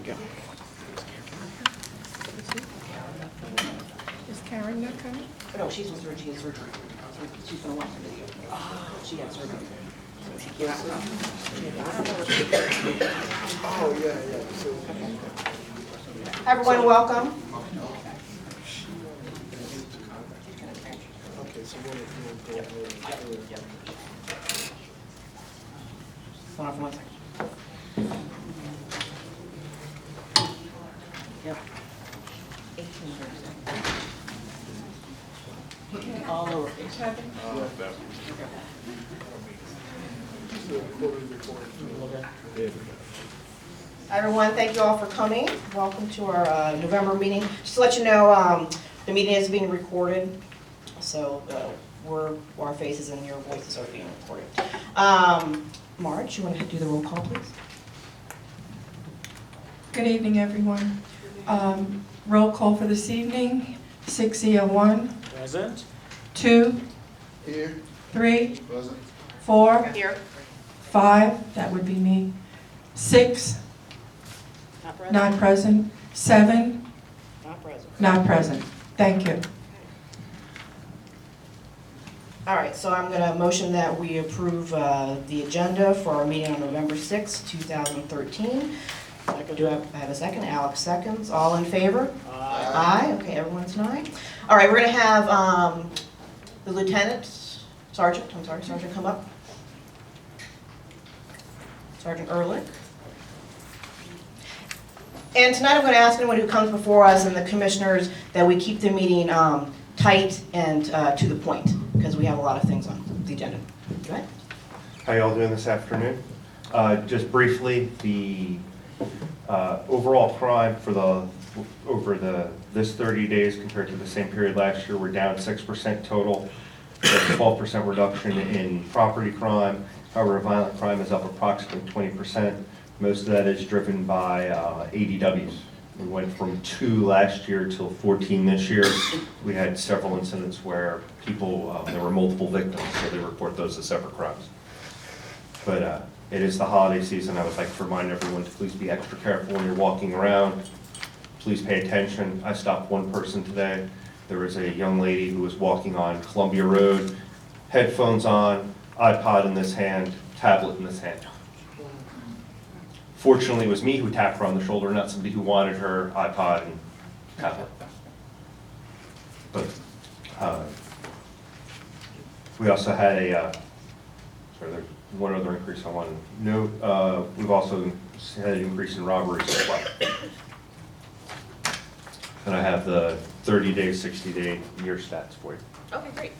go. Is Karen not coming? No, she's in surgery. She had surgery. She's gonna watch the video. She had surgery. Oh, yeah. So, Everyone, welcome. okay, so what if you want to go ahead? Hold on for 1 second. Yep. 18 years. All lowercase. Everyone, thank you all for coming. Welcome to our November meeting. Just to let you know, the meeting is being recorded, so our faces and your voices are being recorded. Marge, you want to do the roll call, please? Good evening, everyone. Roll call for this evening, 601. Present. 2, Here. 3, Present. 4, Here. 5, that would be me. 6, not present. 7, Not present. not present. Thank you. All right, so I'm going to motion that we approve the agenda for our meeting on November 6, 2013. Do I have a second? Alex seconds. All in favor? Aye. Okay, everyone's an aye. All right, we're going to have the Sergeant come up. Sergeant Ehrlich. And tonight I'm going to ask anyone who comes before us and the commissioners that we keep the meeting tight and to the point, because we have a lot of things on the agenda. Go ahead. How y'all doing this afternoon? Just briefly, the overall crime for this 30 days compared to the same period last year, we're down 6% total. There's a 12% reduction in property crime. However, violent crime is up approximately 20%. Most of that is driven by ADWs. We went from 2 last year to 14 this year. We had several incidents where people, there were multiple victims, so they report those as separate crimes. But it is the holiday season. I would like to remind everyone to please be extra careful when you're walking around. Please pay attention. I stopped one person today. There was a young lady who was walking on Columbia Road, headphones on, iPod in this hand, tablet in this hand. Fortunately, it was me who tapped her on the shoulder, not somebody who wanted her iPod and tablet. But we also had there's one other increase I want to note. We've also had an increase in robberies as well. And I have the 30-day, 60-day year stats for you. Okay, great.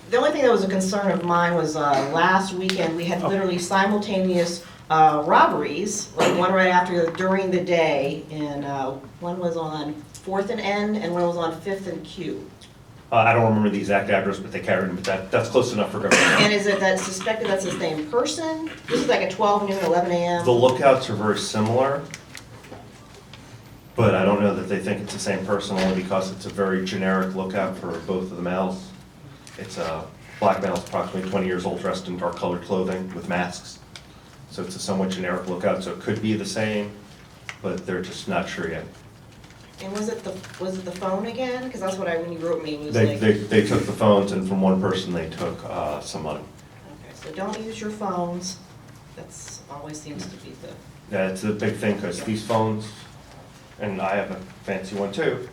The only thing that was a concern of mine was last weekend, we had literally simultaneous robberies, like one right after, during the day, and one was on 4th and N, and one was on 5th and Q. I don't remember the exact address, but they carried them, but that's close enough for government. And is it that suspected that's the same person? This is like at 12 noon, 11 a.m.? The lookouts are very similar, but I don't know that they think it's the same person only because it's a very generic lookout for both of the males. It's a black male, approximately 20 years old, dressed in dark colored clothing with masks. So it's a somewhat generic lookout, so it could be the same, but they're just not sure yet. And was it the phone again? Because that's what when you wrote me, it was They like... took the phones, and from one person they took some money. Okay, so don't use your phones. That's always seems to be the... Yeah, it's a big thing, because these phones, and I have a fancy one too,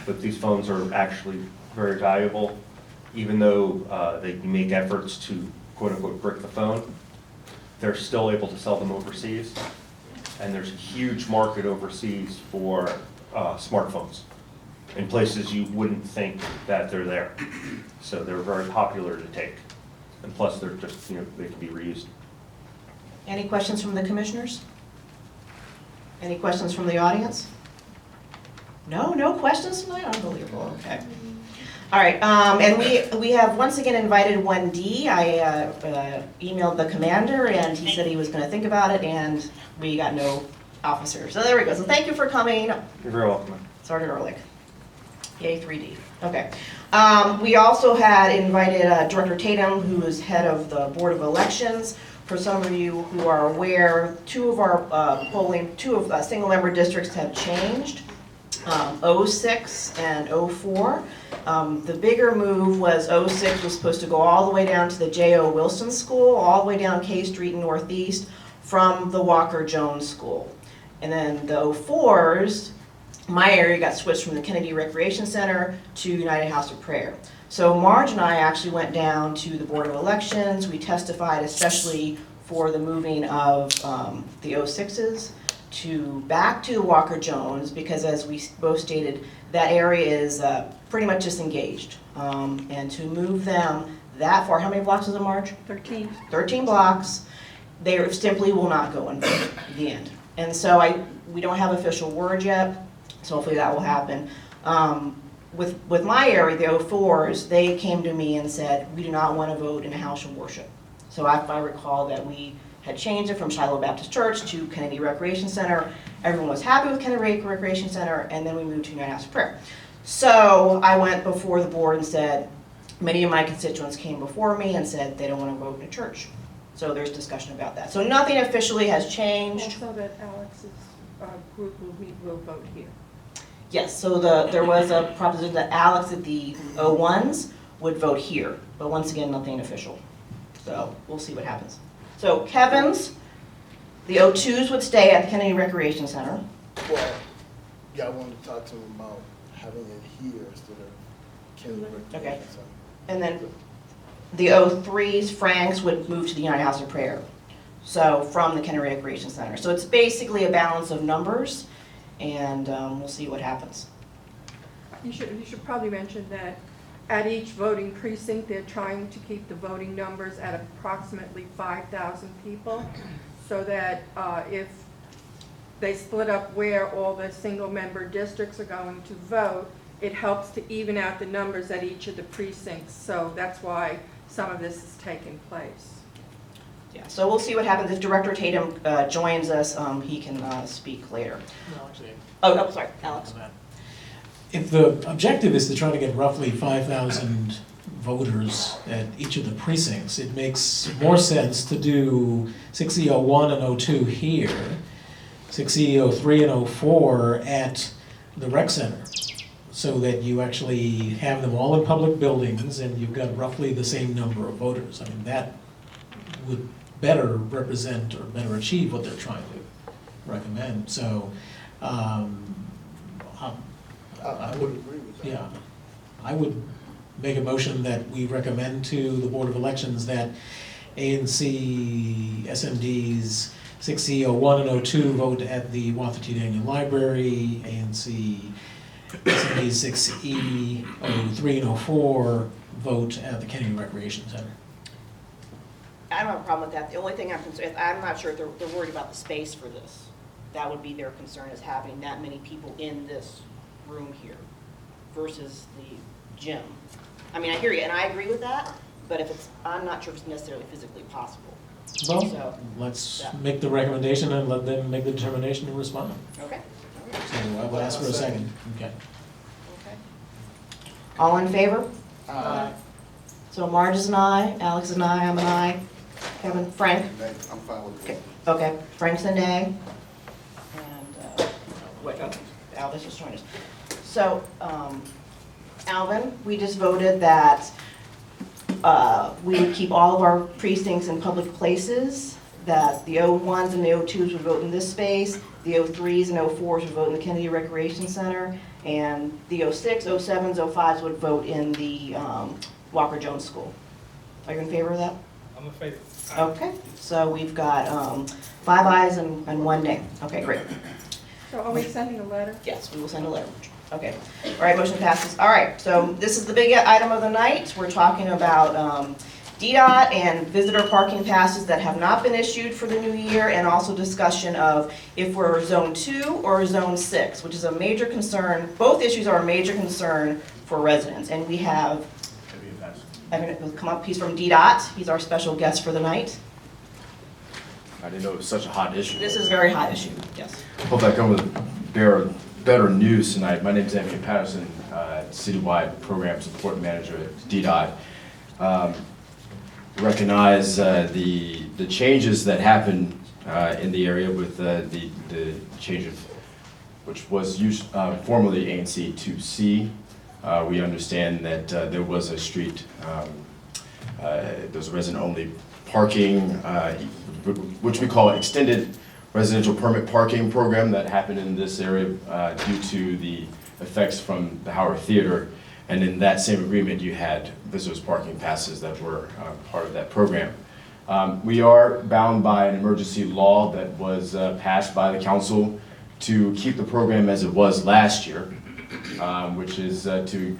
but these phones are actually very valuable. Even though they make efforts to quote-unquote brick the phone, they're still able to sell them overseas. And there's a huge market overseas for smartphones in places you wouldn't think that they're there. So they're very popular to take. And plus they're just, they can be reused. Any questions from the commissioners? Any questions from the audience? No questions tonight? Unbelievable, okay. All right, and we have once again invited 1D. I emailed the commander and he said he was gonna think about it, and we got no officers. So there we go, so thank you for coming. You're very welcome. Sergeant Ehrlich. Yay, 3D, okay. We also had invited Director Tatum, who is head of the Board of Elections. for some of you who are aware, two of single-member districts have changed, 06 and 04. The bigger move was 06 was supposed to go all the way down to the J.O. Wilson School, all the way down K Street Northeast from the Walker Jones School. And then the 04s, my area got switched from the Kennedy Recreation Center to United House of Prayer. So Marge and I actually went down to the Board of Elections. We testified especially for the moving of the 06s back to Walker Jones, because as we both stated, that area is pretty much disengaged. And to move them that far, how many blocks is it, Marge? 13. 13 blocks, they simply will not go in the end. And so we don't have official word yet, so hopefully that will happen. With my area, the 04s, they came to me and said, we do not want to vote in a house of worship. So I recall that we had changed it from Shiloh Baptist Church to Kennedy Recreation Center. Everyone was happy with Kennedy Recreation Center, and then we moved to United House of Prayer. So I went before the board and said, many of my constituents came before me and said they don't want to vote in a church. So there's discussion about that. So nothing officially has changed. Also that Alex's group will vote here. Yes, so there was a proposition that Alex at the 01s would vote here, but once again, nothing official. So we'll see what happens. So Kevin's, the 02s would stay at the Kennedy Recreation Center. Well, yeah, I wanted to talk to him about having it here instead of Kennedy Okay. Recreation Center. And then the 03s, Frank's, would move to the United House of Prayer. So from the Kennedy Recreation Center. So it's basically a balance of numbers, and we'll see what happens. You should probably mention that at each voting precinct, they're trying to keep the voting numbers at approximately 5,000 people, so that if they split up where all the single-member districts are going to vote, it helps to even out the numbers at each of the precincts. So that's why some of this is taking place. Yeah, so we'll see what happens. If Director Tatum joins us, he can speak later. No, actually, Oh, sorry, Alex. if the objective is to try to get roughly 5,000 voters at each of the precincts, it makes more sense to do 6E01 and 02 here, 6E03 and 04 at the rec center, so that you actually have them all in public buildings and you've got roughly the same number of voters. I mean, that would better represent or better achieve what they're trying to recommend. So, I would agree with that. yeah, I would make a motion that we recommend to the Board of Elections that ANC SMDs 6E01 and 02 vote at the Watha T. Daniel Library, ANC SMDs 6E03 and 04 vote at the Kennedy Recreation Center. I don't have a problem with that. The only thing I'm concerned, I'm not sure if they're worried about the space for this. That would be their concern, is having that many people in this room here versus the gym. I mean, I hear you, and I agree with that, but if it's, I'm not sure if it's necessarily physically possible. Well, So, let's yeah. make the recommendation and let them make the determination to respond. Okay. So I will ask for a second. Okay. Okay. All in favor? So Marge is an aye, Alex is an aye, I'm an aye. Kevin, Frank? I'm fine with Okay, it. okay, Frank's a nay. And, wait, oh, Alvin's just joined us. So, Alvin, we just voted that we would keep all of our precincts in public places, that the 01s and the 02s would vote in this space, the 03s and 04s would vote in the Kennedy Recreation Center, and the 06, 07s, 05s would vote in the Walker Jones School. Are you in favor of that? I'm in favor. Okay, so we've got 5 ayes and 1 nay. Okay, great. So are we sending a letter? Yes, we will send a letter. Okay, all right, motion passes. All right, so this is the big item of the night. We're talking about DDOT and visitor parking passes that have not been issued for the new year, and also discussion of if we're Zone 2 or Zone 6, which is a major concern. Both issues are a major concern for residents, and we have, I'm going to come up, he's from DDOT. He's our special guest for the night. I didn't know it was such a hot issue. This is a very hot issue, yes. Hope I come with better news tonight. My name is Anthony Patterson, Citywide Program Support Manager at DDOT. recognize the changes that happened in the area with the change of, which was formerly ANC to C. We understand that there was a street, there's resident-only parking, which we call extended residential permit parking program that happened in this area due to the effects from the Howard Theater. And in that same agreement, you had visitors parking passes that were part of that program. We are bound by an emergency law that was passed by the council to keep the program as it was last year, which is to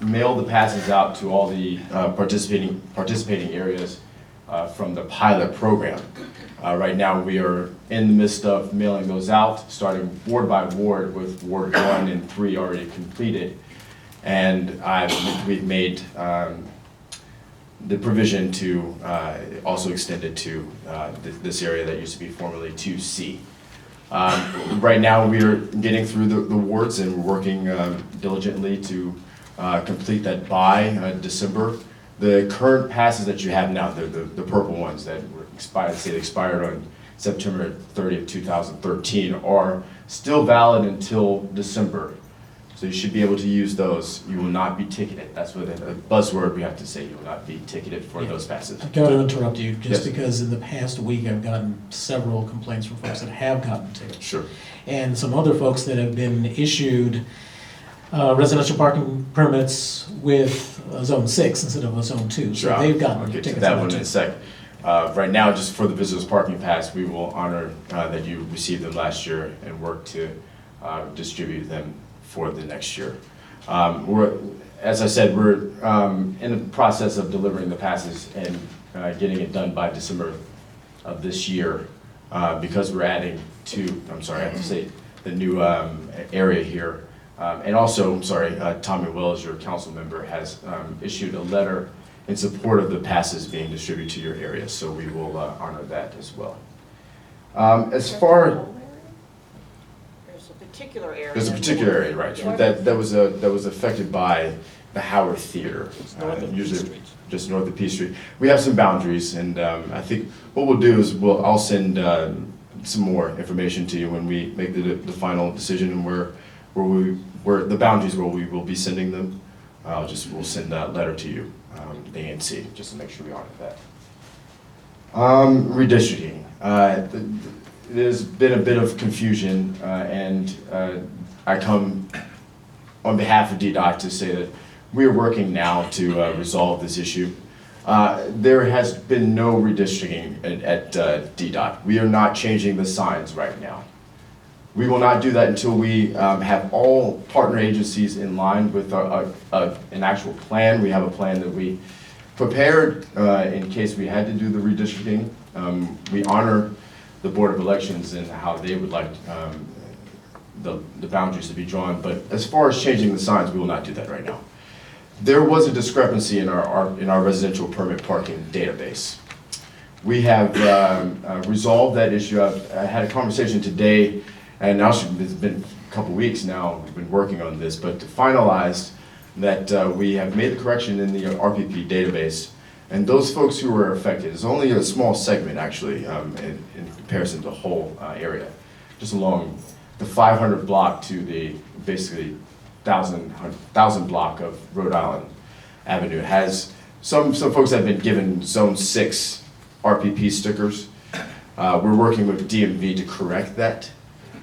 mail the passes out to all the participating areas from the pilot program. Right now, we are in the midst of mailing those out, starting ward by ward, with Ward 1 and 3 already completed. And we've made the provision to also extend it to this area that used to be formerly 2C. Right now, we are getting through the wards and we're working diligently to complete that by December. The current passes that you have now, the purple ones that were expired on September 30th, 2013, are still valid until December. So you should be able to use those. You will not be ticketed. That's what a buzzword we have to say. You will not be ticketed for those passes. I've got to interrupt you just Yes. because in the past week I've gotten several complaints from folks that have gotten tickets. Sure. And some other folks that have been issued residential parking permits with a zone 6 instead of a zone 2. So Sure. they've gotten I'll get to tickets that on one in too. a sec. Right now, just for the visitors parking pass, we will honor that you received them last year and work to distribute them for the next year. As I said, we're in the process of delivering the passes and getting it done by December of this year because we're adding I have to say, the new area here. And also, Tommy Wells, your council member, has issued a letter in support of the passes being distributed to your area, so we will honor that as well. As far There's a particular area. There's a particular area, right, that was affected by the Howard Theater, usually just north of P Street. We have some boundaries, and I think what we'll do is I'll send some more information to you when we make the final decision and where the boundaries where we will be sending them. We'll send that letter to you, the ANC, just to make sure we honor that. Redistricting. There's been a bit of confusion, and I come on behalf of DDOT to say that we are working now to resolve this issue. There has been no redistricting at DDOT. We are not changing the signs right now. We will not do that until we have all partner agencies in line with an actual plan. We have a plan that we prepared in case we had to do the redistricting. We honor the Board of Elections and how they would like the boundaries to be drawn, but as far as changing the signs, we will not do that right now. There was a discrepancy in our residential permit parking database. We have resolved that issue. I had a conversation today, and now it's been a couple weeks now, we've been working on this, but to finalize that we have made the correction in the RPP database, and those folks who were affected, is only a small segment actually in comparison to the whole area, just along the 500 block to the basically 1,000 block of Rhode Island Avenue. It has some folks have been given zone 6 RPP stickers. We're working with DMV to correct that.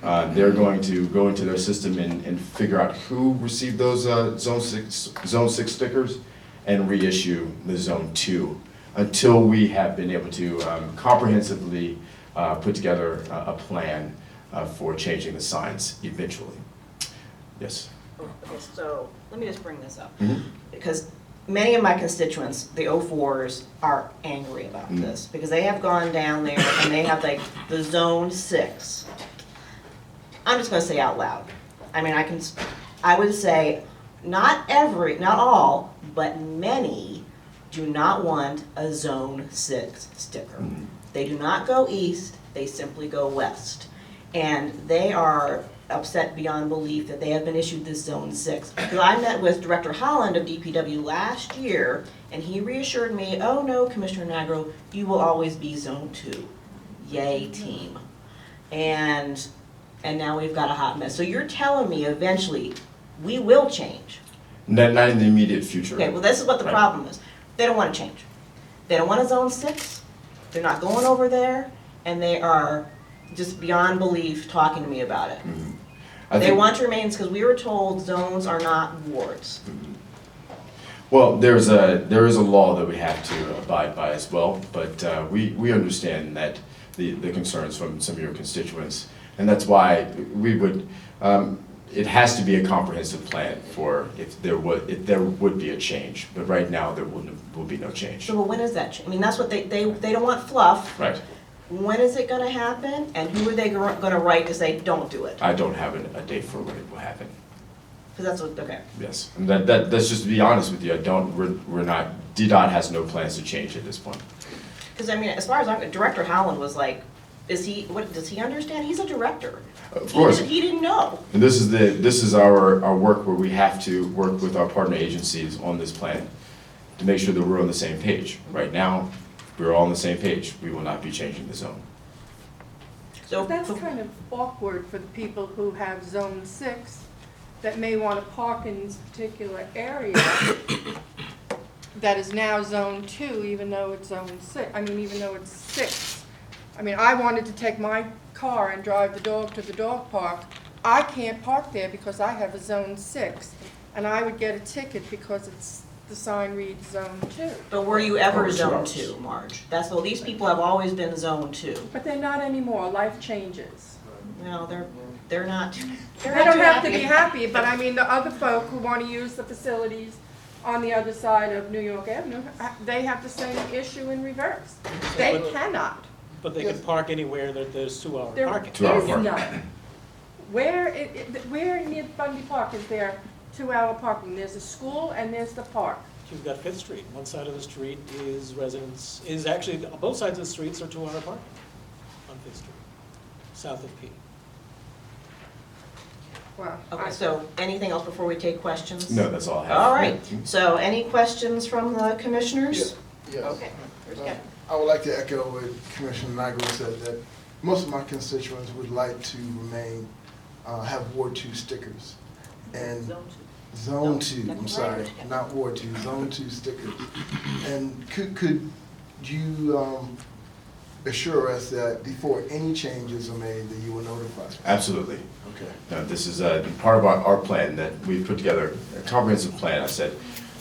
They're going to go into their system and figure out who received those zone 6 stickers and reissue the zone 2 until we have been able to comprehensively put together a plan for changing the signs eventually. Yes. Okay, so let me just bring this up. Mhm. Because many of my constituents, the 04s, are angry about Mhm. this. Because they have gone down there and they have like the zone 6. I'm just gonna say out loud. I mean, I would say not all, but many do not want a zone 6 sticker. Mhm. They do not go east, they simply go west. And they are upset beyond belief that they have been issued this Zone 6. Because I met with Director Holland of DPW last year, and he reassured me, oh no, Commissioner Nagro, you will always be Zone 2. Yay, team. And now we've got a hot mess. So you're telling me eventually we will change? Not in the immediate future. Okay, well, this is what the Right. problem is. They don't want to change. They don't want a Zone 6. They're not going over there, and they are just beyond belief talking to me about it. I They think- want to remain, because we were told zones are not wards. Well, there is a law that we have to abide by as well, but we understand that the concerns from some of your constituents, and that's why we would, it has to be a comprehensive plan for if there would be a change, but right now there will be no change. So when is that? I mean, that's what they don't want fluff. Right. When is it gonna happen, and who are they gonna write to say, don't do it? I don't have a date for when it will happen. Because that's what, okay. Yes, and that's just to be honest with you. We're not. DDOT has no plans to change at this point. Because I mean, as far as Director Howland was like, does he understand? He's a director. Of course. He didn't know. And this is our work where we have to work with our partner agencies on this plan to make sure that we're on the same page. Right now, we're all on the same page. We will not be changing the zone. So That's kind of awkward for the people who have Zone 6 that may want to park in this particular area that is now Zone 2, even though it's Zone 6, even though it's 6. I mean, I wanted to take my car and drive the dog to the dog park. I can't park there because I have a Zone 6, and I would get a ticket because the sign reads Zone 2. But were you ever Oh, Zone sure. 2, Marge? That's, well, these people have always been Zone 2. But they're not anymore. Life changes. No, they're not. They don't have to be happy, but I mean, the other folk who want to use the facilities on the other side of New York Avenue, they have the same issue in reverse. They cannot. But they can park anywhere that there's 2-hour There parking. is 2-hour parking. none. Where near Bundy Park is there 2-hour parking? There's a school and there's the park. You've got Fifth Street. One side of the street is actually, both sides of the streets are 2-hour parking on Fifth Street, south of P. Well, Okay, so anything else before we take questions? No, that's all I have. All right, so any questions from the commissioners? Yes. Okay, there's Kevin. I would like to echo what Commissioner Nagel said, that most of my constituents would like to remain, have Ward 2 stickers. And Zone 2, I'm sorry, not Ward 2, Zone 2 stickers. And could you assure us that before any changes are made, that you will notify us? Absolutely. Okay. No, this is part of our plan that we put together, a comprehensive plan, I said,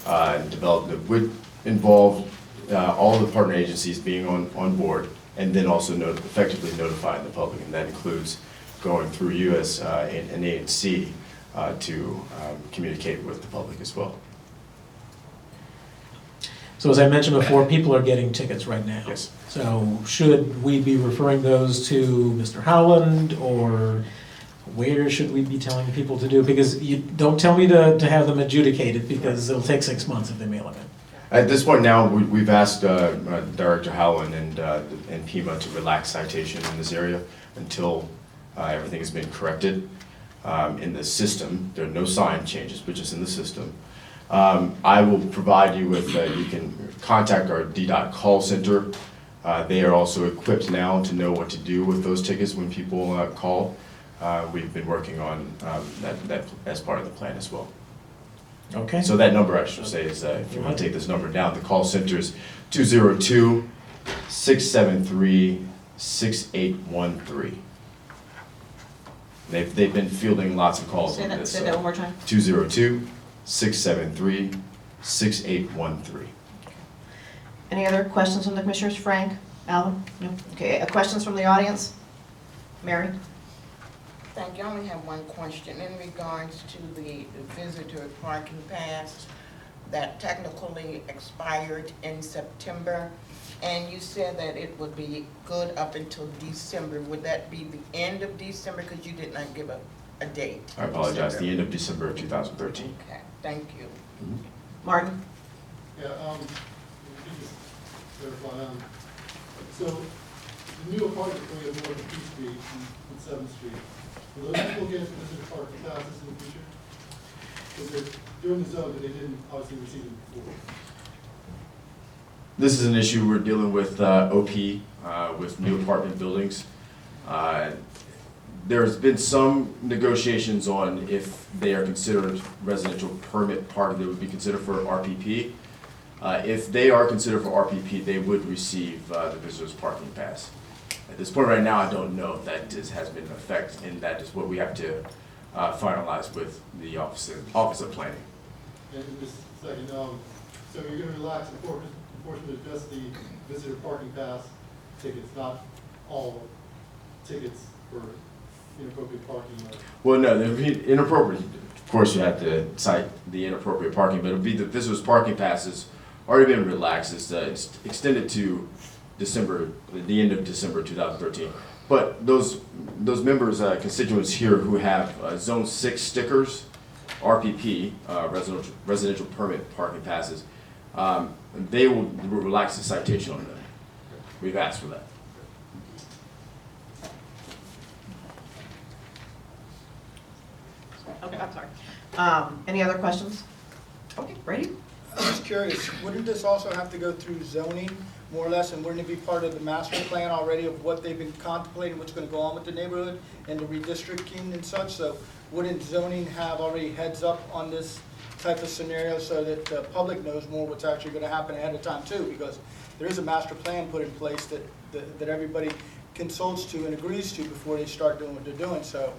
and developed that would involve all the partner agencies being on board, and then also effectively notifying the public, and that includes going through you as an agency to communicate with the public as well. So as I mentioned before, people are getting tickets right now. Yes. So should we be referring those to Mr. Howland, or where should we be telling people to do? Because you don't tell me to have them adjudicated, because it'll take 6 months if they mail them in. At this point now, we've asked Director Howland and Pima to relax citation in this area until everything has been corrected in the system. There are no sign changes, but just in the system. I will provide you with, you can contact our DDOT call center. They are also equipped now to know what to do with those tickets when people call. We've been working on that as part of the plan as well. Okay? So that number, I should say, is, if you want to take this number down, the call center is 202-673-6813. They've been fielding lots of calls on this. Say that one more time. 202-673-6813. Any other questions from the commissioners? Frank, Alan? No? Okay, questions from the audience? Mary? Thank you. I only have one question in regards to the visitor parking pass that technically expired in September. And you said that it would be good up until December. Would that be the end of December? Because you did not give a date. I apologize, December. the end of December of 2013. Okay, thank you. Martin? Yeah, if you just clarify, so new apartments going up north of P Street and 7th Street, will those people get visitor parking passes in the future? Because they're doing the zone, but they didn't obviously receive it before. This is an issue we're dealing with OP, with new apartment buildings. There's been some negotiations on if they are considered residential permit parking, they would be considered for RPP. If they are considered for RPP, they would receive the visitor's parking pass. At this point right now, I don't know if that has been in effect, and that is what we have to finalize with the Office of Planning. And just a second, so you're going to relax enforcement of just the visitor parking pass tickets, not all tickets for inappropriate parking? Well, no, the inappropriate, of course you have to cite the inappropriate parking, but it'll be the visitor's parking passes already been relaxed. It's extended to December, the end of December 2013. But those members, constituents here who have Zone 6 stickers, RPP, residential permit parking passes, they will relax the citation on them. We've asked for that. Okay, I'm sorry. Any other questions? Okay, Brady? I'm just curious, wouldn't this also have to go through zoning, more or less, and wouldn't it be part of the master plan already of what they've been contemplating, what's gonna go on with the neighborhood and the redistricting and such? So wouldn't zoning have already heads up on this type of scenario so that the public knows more what's actually gonna happen ahead of time too? Because there is a master plan put in place that everybody consults to and agrees to before they start doing what they're doing. So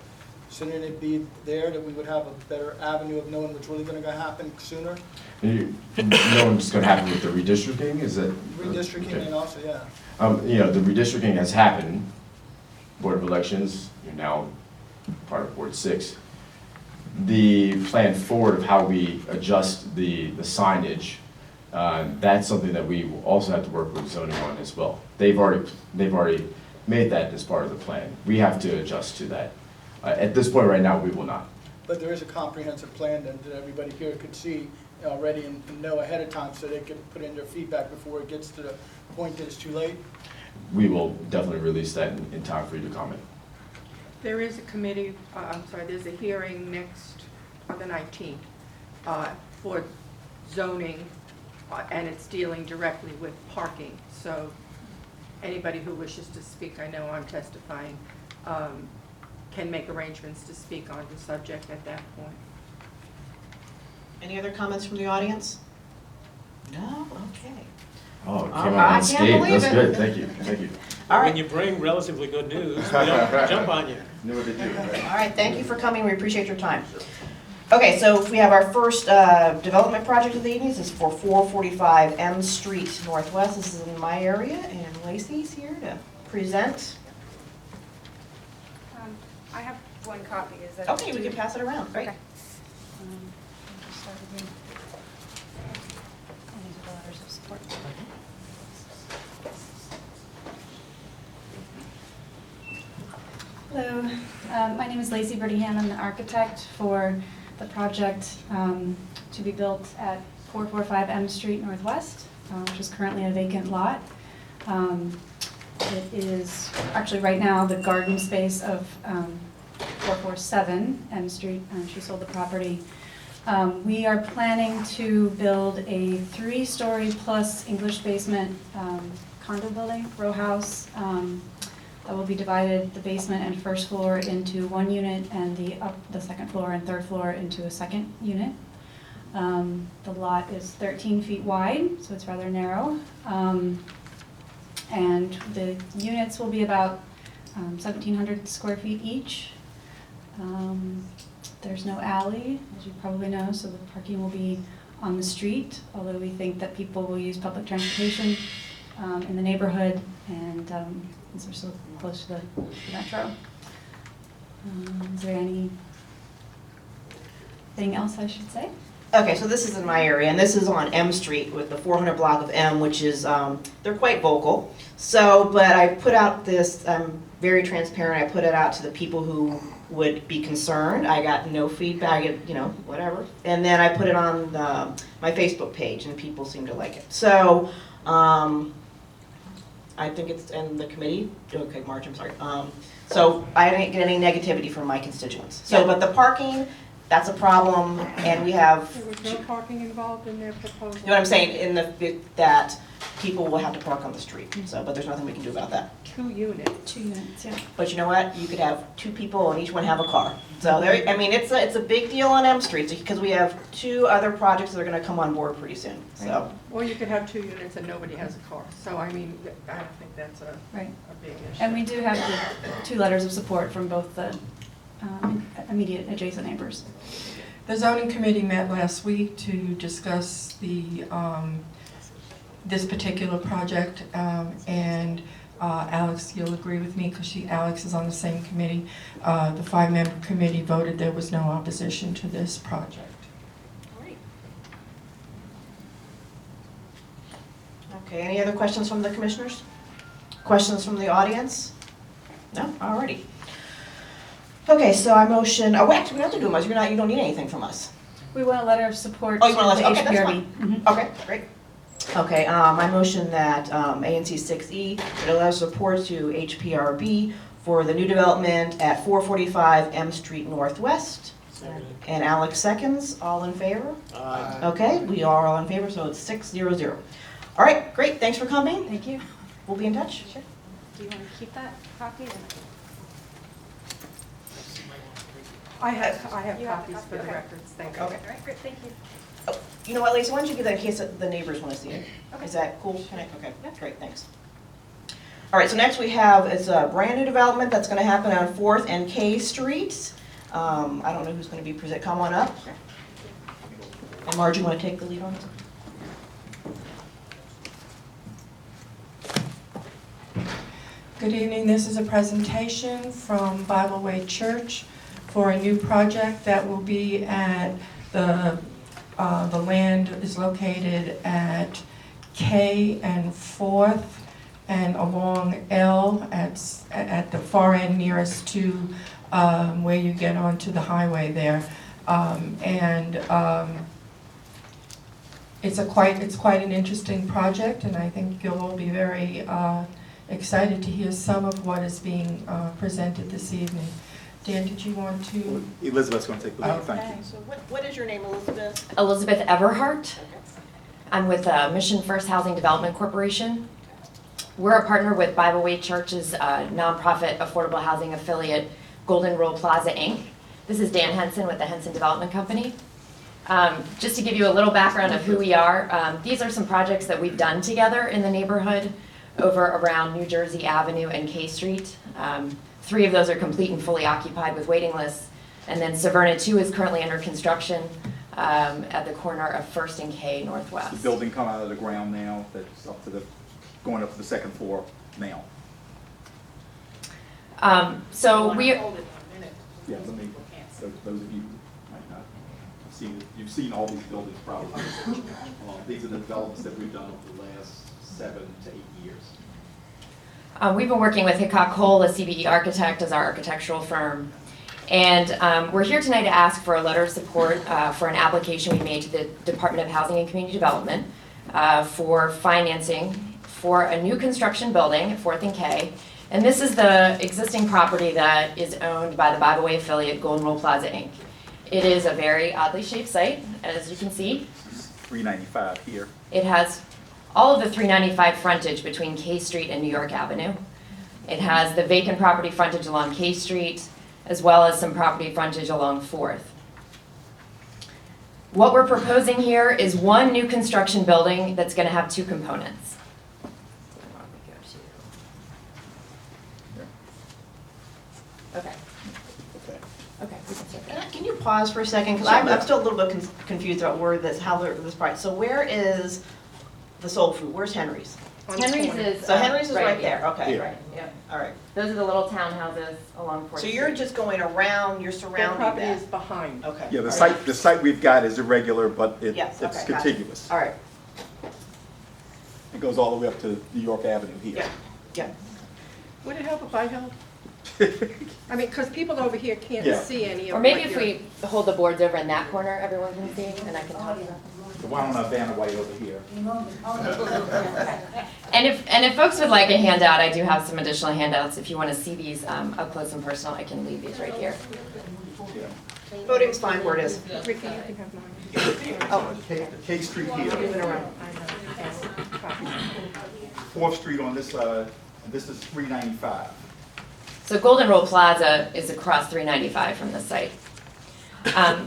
shouldn't it be there that we would have a better avenue of knowing what's really gonna happen sooner? You know what's going to happen with the redistricting? Is that Redistricting okay. and also, yeah. The redistricting has happened. Board of Elections, you're now part of Board 6. The plan forward of how we adjust the signage, that's something that we will also have to work with zoning on as well. They've already made that as part of the plan. We have to adjust to that. At this point right now, we will not. But there is a comprehensive plan that everybody here could see already and know ahead of time so they can put in their feedback before it gets to the point that it's too late. We will definitely release that in time for you to comment. There is a committee, there's a hearing on the 19th for zoning, and it's dealing directly with parking. So anybody who wishes to speak, I know I'm testifying, can make arrangements to speak on the subject at that point. Any other comments from the audience? No? Okay. Oh, it I came out can't unscathed. believe That's it. good. Thank you. Thank you. All When right. you bring relatively good news, we don't jump on you. Know what to do. All right, thank you for coming. We appreciate your time. Okay, so we have our first development project of the evening. This is for 445 M Street Northwest. This is in my area, and Lacey's here to present. I have one copy, is that? Okay, we can pass it around. Great. Okay. I'll just start with me. And these are the letters of support. Hello, my name is Lacey Berdyhan. I'm the architect for the project to be built at 445 M Street Northwest, which is currently a vacant lot. It is actually right now the garden space of 447 M Street. She sold the property. We are planning to build a 3-story plus English basement condo building, row house, that will be divided, the basement and first floor, into one unit, and the second floor and third floor into a second unit. The lot is 13 feet wide, so it's rather narrow. And the units will be about 1,700 square feet each. There's no alley, as you probably know, so the parking will be on the street, although we think that people will use public transportation in the neighborhood, and since we're so close to the metro. Is there anything else I should say? Okay, so this is in my area, and this is on M Street with the 400 block of M, which is, they're quite vocal. So, but I put out this, I'm very transparent, I put it out to the people who would be concerned. I got no feedback, whatever. And then I put it on my Facebook page, and people seem to like it. So, I think it's in the committee. Okay, March, I'm sorry. So I didn't get any negativity from my constituents. So, but the parking, that's a problem, and we have, There was no parking involved in their proposal? you know what I'm saying, in that people will have to park on the street. So, but there's nothing we can do about that. 2 units. 2 units, yeah. But you know what? You could have 2 people and each one have a car. So there, I mean, it's a big deal on M Street because we have 2 other projects that are going to come on board pretty soon. So, Or you could have 2 units and nobody has a car. So I mean, I don't think that's a Right. big issue. And we do have the 2 letters of support from both the immediate adjacent neighbors. The zoning committee met last week to discuss the, this particular project, and Alex, you'll agree with me, because Alex is on the same committee. The 5-member committee voted there was no opposition to this project. okay, any other questions from the commissioners? Questions from the audience? No? Alrighty. Okay, so I motion, oh, actually, we don't have to do much. You don't need anything from us. We want a letter of support Oh, to you the want a letter? Okay, that's HPRB. Mhm. Okay, great. Okay, I motion that ANC 6E, that allows support to HPRB for the new development at 445 M Street Northwest. Seconded. And Alex seconds, all in favor? Aye. Okay, we are all in favor, so it's 6-0-0. All right, great, thanks for coming. Thank you. We'll be in touch. Sure. Do you want to keep that copy? I have You have copies the for the copy, okay. records, thank you. Okay. All right, great, thank you. Oh, you know what, Lisa, why don't you give that in case the neighbors want to see it? Okay. Is that cool? Can I- Okay, Yeah. great, thanks. All right, so next we have, it's a brand new development that's gonna happen on 4th and K Streets. I don't know who's gonna be present, come on up. And Marge, you wanna take the lead on this? Good evening, this is a presentation from Bible Way Church for a new project that will be at the land is located at K and 4th and along L at the far end nearest to where you get onto the highway there. It's quite an interesting project, and I think you'll all be very excited to hear some of what is being presented this evening. Dan, did you want to? Elizabeth's going to take the lead, thank you. So what is your name, Elizabeth? Elizabeth Everhart. I'm with Mission First Housing Development Corporation. We're a partner with Bible Way Church's nonprofit affordable housing affiliate, Golden Rule Plaza, Inc. This is Dan Henson with the Henson Development Company. Just to give you a little background of who we are, these are some projects that we've done together in the neighborhood over around New Jersey Avenue and K Street. 3 of those are complete and fully occupied with waiting lists. And then Severna 2 is currently under construction at the corner of 1st and K Northwest. The building come out of the ground now, that's up to going up to the 2nd floor now. So we, Yeah, let me, those of you who might not have seen it, you've seen all these buildings probably. These are the developments that we've done over the last 7 to 8 years. we've been working with Hickok Cole, a CBE architect, as our architectural firm. And we're here tonight to ask for a letter of support for an application we made to the Department of Housing and Community Development for financing for a new construction building at 4th and K. And this is the existing property that is owned by the Bible Way affiliate, Golden Rule Plaza, Inc. It is a very oddly shaped site, as you can see. 395 here. It has all of the 395 frontage between K Street and New York Avenue. It has the vacant property frontage along K Street, as well as some property frontage along 4th. What we're proposing here is one new construction building that's going to have 2 components. Okay. Okay, we can start there. Can you pause for a second? Because I'm still a little bit confused about where this, how this part, so where is the soul food? Where's Henry's? On the Henry's corner. is. So Henry's is right here. there, okay. Here. Right, yeah. All right. Those are the little townhouses along 4th So Street. you're just going around, you're Their surrounding property is that? behind. Okay. Yeah, all right. the site we've got is irregular, but Yes, it's okay, got it. contiguous. All right, It goes all the way up to New York Avenue here. yeah, yeah. Would it help if I held? I mean, because people over here can't Yeah. see any of Or what maybe if you're- we hold the boards over in that corner, everyone can see, and I can talk to them. Why don't I ban away over here? And if folks would like a handout, I do have some additional handouts. If you want to see these up close and personal, I can leave these right here. Yeah. Voting's fine where it is. Ricky, you can have mine. Oh. K Street here. 4th Street on this side, and this is 395. So Golden Rule Plaza is across 395 from the site.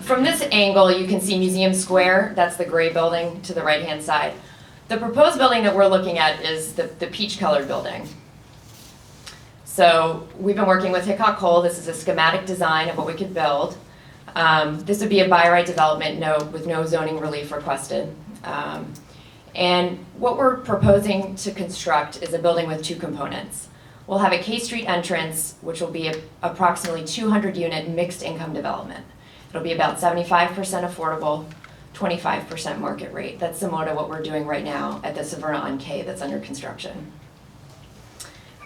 From this angle, you can see Museum Square. That's the gray building to the right-hand side. The proposed building that we're looking at is the peach-colored building. So we've been working with Hickok Cole. This is a schematic design of what we could build. This would be a by right development with no zoning relief requested. And what we're proposing to construct is a building with two components. We'll have a K Street entrance, which will be approximately 200-unit mixed-income development. It'll be about 75% affordable, 25% market rate. That's similar to what we're doing right now at the Severna on K that's under construction.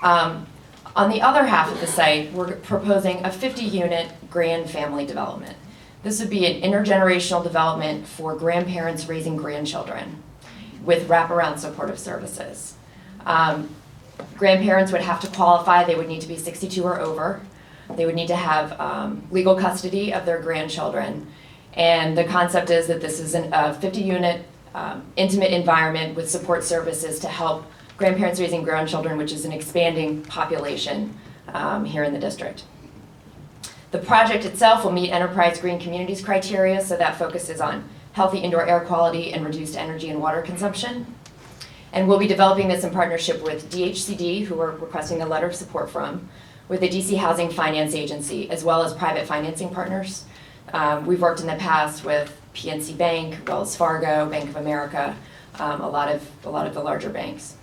On the other half of the site, we're proposing a 50-unit grand family development. This would be an intergenerational development for grandparents raising grandchildren with wraparound supportive services. Grandparents would have to qualify. They would need to be 62 or over. They would need to have legal custody of their grandchildren. And the concept is that this is a 50-unit intimate environment with support services to help grandparents raising grandchildren, which is an expanding population here in the district. The project itself will meet Enterprise Green Communities criteria, so that focuses on healthy indoor air quality and reduced energy and water consumption. And we'll be developing this in partnership with DHCD, who we're requesting the letter of support from, with the DC Housing Finance Agency, as well as private financing partners. We've worked in the past with PNC Bank, Wells Fargo, Bank of America, a lot of the larger banks.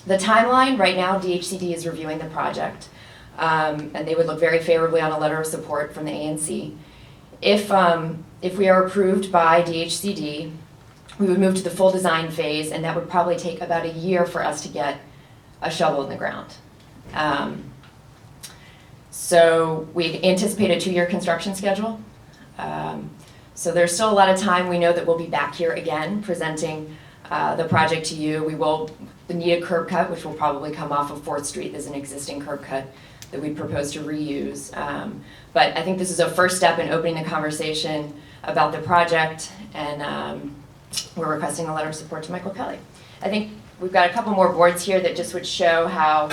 The timeline, right now, DHCD is reviewing the project, and they would look very favorably on a letter of support from the ANC. If we are approved by DHCD, we would move to the full design phase, and that would probably take about a year for us to get a shovel in the ground. So we anticipate a 2-year construction schedule. So there's still a lot of time. We know that we'll be back here again presenting the project to you. We will need a curb cut, which will probably come off of 4th Street. There's an existing curb cut that we propose to reuse. But I think this is a first step in opening the conversation about the project, and we're requesting a letter of support to Michael Kelly. I think we've got a couple more boards here that just would show how